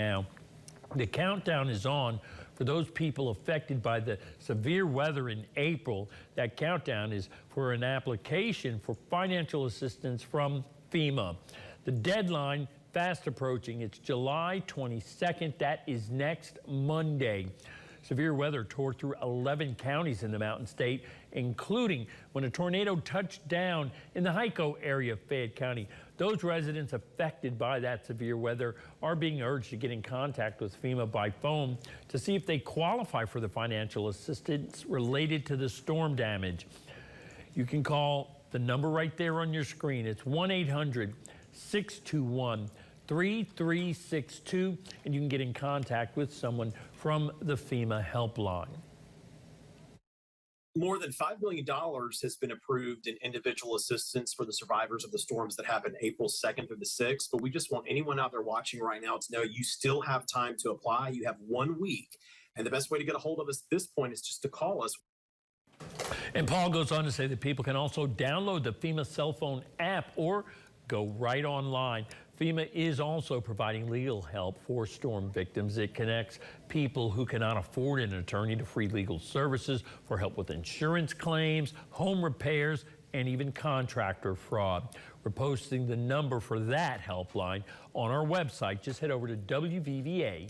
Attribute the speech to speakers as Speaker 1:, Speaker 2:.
Speaker 1: now. The countdown is on for those people affected by the severe weather in April. That countdown is for an application for financial assistance from FEMA. The deadline fast approaching. It's July 22nd. That is next Monday. Severe weather tore through 11 counties in the Mountain State, including when a tornado touched down in the Hyco area of Fayette County. Those residents affected by that severe weather are being urged to get in contact with FEMA by phone to see if they qualify for the financial assistance related to the storm damage. You can call the number right there on your screen. It's 1-800-621-3362, and you can get in contact with someone from the FEMA Helpline.
Speaker 2: More than $5 million has been approved in individual assistance for the survivors of the storms that happened April 2nd through the 6th. But we just want anyone out there watching right now to know you still have time to apply. You have 1 week. And the best way to get a hold of us at this point is just to call us.
Speaker 1: And Paul goes on to say that people can also download the FEMA cell phone app or go right online. FEMA is also providing legal help for storm victims. It connects people who cannot afford an attorney to free legal services for help with insurance claims, home repairs, and even contractor fraud. We're posting the number for that helpline on our website. Just head over to WVVA.com.